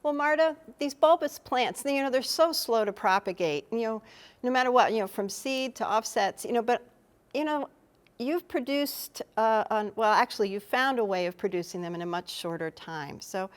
Well, Marta, these bulbous plants, they're so slow to propagate, no matter what, from seed to offsets, but, you've produced, well, actually, you found a way of producing them in a much shorter time. So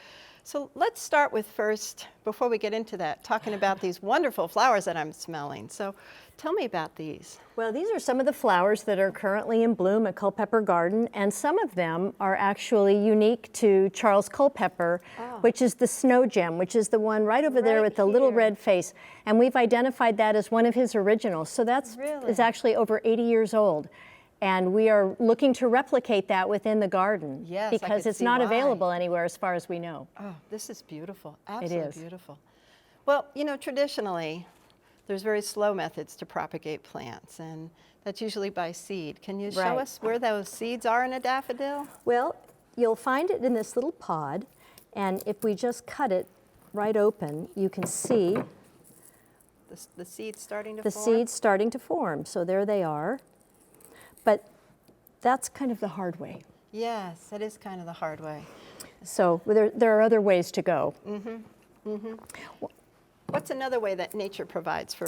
let's start with first, before we get into that, talking about these wonderful flowers that I'm smelling. So tell me about these. Well, these are some of the flowers that are currently in bloom at Culpeper Garden, and some of them are actually unique to Charles Culpeper, which is the snow gem, which is the one right over there with the little red face. And we've identified that as one of his originals. So that's is actually over 80 years old. And we are looking to replicate that within the garden, because it's not available anywhere as far as we know. Oh, this is beautiful, absolutely beautiful. Well, traditionally, there's very slow methods to propagate plants, and that's usually by seed. Can you show us where those seeds are in a daffodil? Well, you'll find it in this little pod, and if we just cut it right open, you can see the seeds starting to form? The seeds starting to form, so there they are. But that's kind of the hard way. Yes, that is kind of the hard way. So there are other ways to go. What's another way that nature provides for?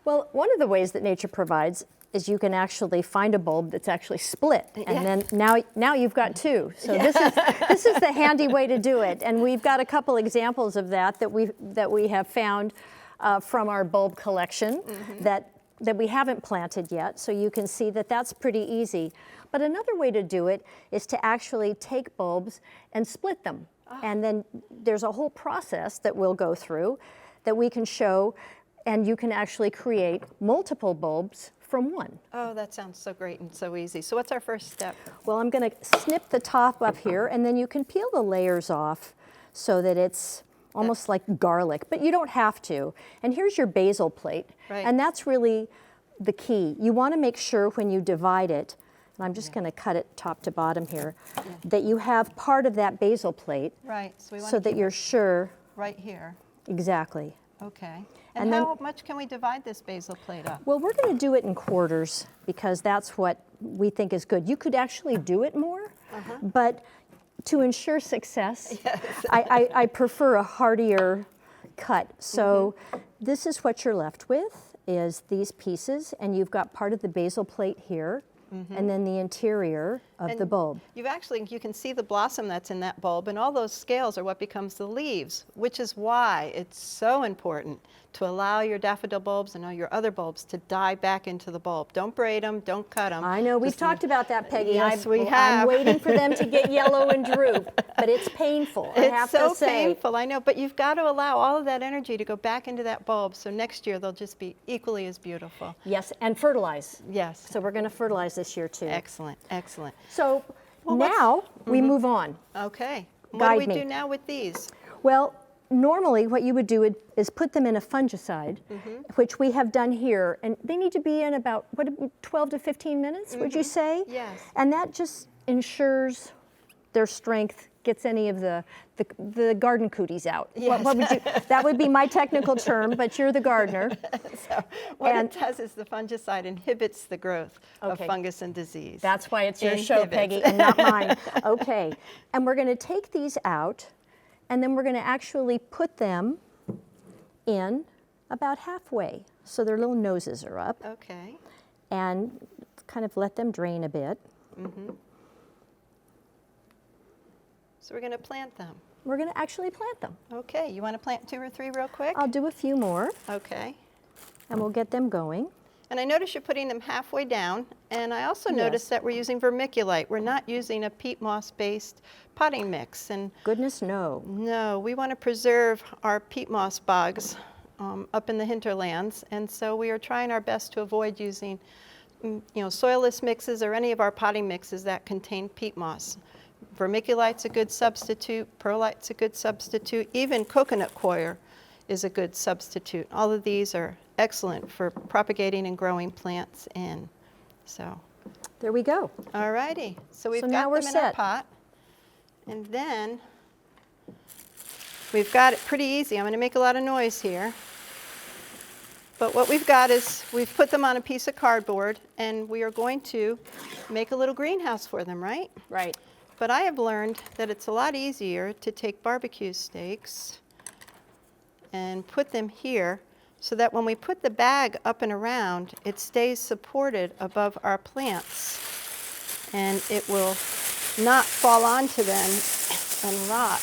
Well, one of the ways that nature provides is you can actually find a bulb that's actually split, and then now you've got two. So this is the handy way to do it, and we've got a couple examples of that we have found from our bulb collection that we haven't planted yet, so you can see that that's pretty easy. But another way to do it is to actually take bulbs and split them. And then there's a whole process that we'll go through that we can show, and you can actually create multiple bulbs from one. Oh, that sounds so great and so easy. So what's our first step? Well, I'm going to snip the top up here, and then you can peel the layers off so that it's almost like garlic, but you don't have to. And here's your basil plate, and that's really the key. You want to make sure when you divide it, and I'm just going to cut it top to bottom here, that you have part of that basil plate, so that you're sure. Right here. Exactly. Okay. And how much can we divide this basil plate up? Well, we're going to do it in quarters, because that's what we think is good. You could actually do it more, but to ensure success, I prefer a heartier cut. So this is what you're left with, is these pieces, and you've got part of the basil plate here, and then the interior of the bulb. You can see the blossom that's in that bulb, and all those scales are what becomes the leaves, which is why it's so important to allow your daffodil bulbs and all your other bulbs to die back into the bulb. Don't braid them, don't cut them. I know, we've talked about that, Peggy. Yes, we have. I'm waiting for them to get yellow and droop, but it's painful, I have to say. It's so painful, I know, but you've got to allow all of that energy to go back into that bulb, so next year they'll just be equally as beautiful. Yes, and fertilize. Yes. So we're going to fertilize this year too. Excellent, excellent. So now we move on. Okay. What do we do now with these? Well, normally what you would do is put them in a fungicide, which we have done here, and they need to be in about 12 to 15 minutes, would you say? Yes. And that just ensures their strength, gets any of the garden cooties out. Yes. What would you, that would be my technical term, but you're the gardener. So what it does is the fungicide inhibits the growth of fungus and disease. That's why it's your show, Peggy, and not mine. Okay, and we're going to take these out, and then we're going to actually put them in about halfway, so their little noses are up. Okay. And kind of let them drain a bit. So we're going to plant them. We're going to actually plant them. Okay, you want to plant 2 or 3 real quick? I'll do a few more. Okay. And we'll get them going. And I notice you're putting them halfway down, and I also noticed that we're using vermiculite. We're not using a peat moss-based potting mix. And goodness, no. No, we want to preserve our peat moss bogs up in the hinterlands, and so we are trying our best to avoid using soilless mixes or any of our potting mixes that contain peat moss. Vermiculite's a good substitute, perlite's a good substitute, even coconut coir is a good substitute. All of these are excellent for propagating and growing plants in. So there we go. All righty. So we've got them in our pot. And then we've got it pretty easy. I'm going to make a lot of noise here. But what we've got is we've put them on a piece of cardboard, and we are going to make a little greenhouse for them, right? Right. But I have learned that it's a lot easier to take barbecue stakes and put them here so that when we put the bag up and around, it stays supported above our plants and it will not fall onto them and rot.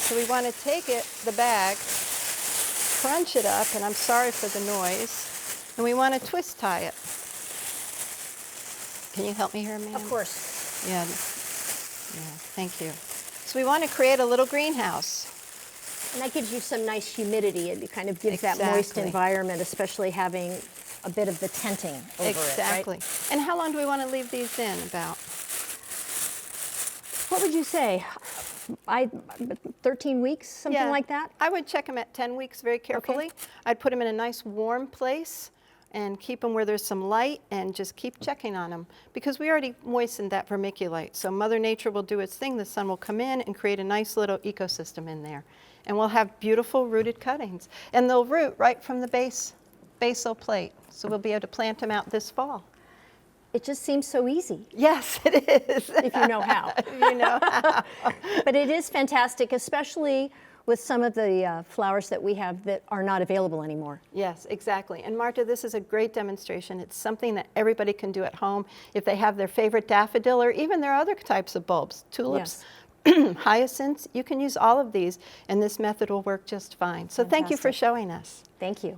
So we want to take it, the bag, crunch it up, and I'm sorry for the noise, and we want to twist tie it. Can you help me here, ma'am? Of course. Yeah, thank you. So we want to create a little greenhouse. And that gives you some nice humidity. It kind of gives that moist Exactly. environment, especially having a bit of the tenting over Exactly. it, right? And how long do we want to leave these in, about? What would you say? 13 weeks, something like that? I would check them at 10 weeks very carefully. Okay. I'd put them in a nice warm place and keep them where there's some light and just keep checking on them because we already moistened that vermiculite. So Mother Nature will do its thing. The sun will come in and create a nice little ecosystem in there. And we'll have beautiful rooted cuttings. And they'll root right from the basal plate. So we'll be able to plant them out this fall. It just seems so easy. Yes, it is. If you know how. If you know how. But it is fantastic, especially with some of the flowers that we have that are not available anymore. Yes, exactly. And Marta, this is a great demonstration. It's something that everybody can do at home if they have their favorite daffodil or even their other types of bulbs, tulips, hyacinths. You can use all of these, and this method will work just fine. So thank you for Fantastic. showing us. Thank you.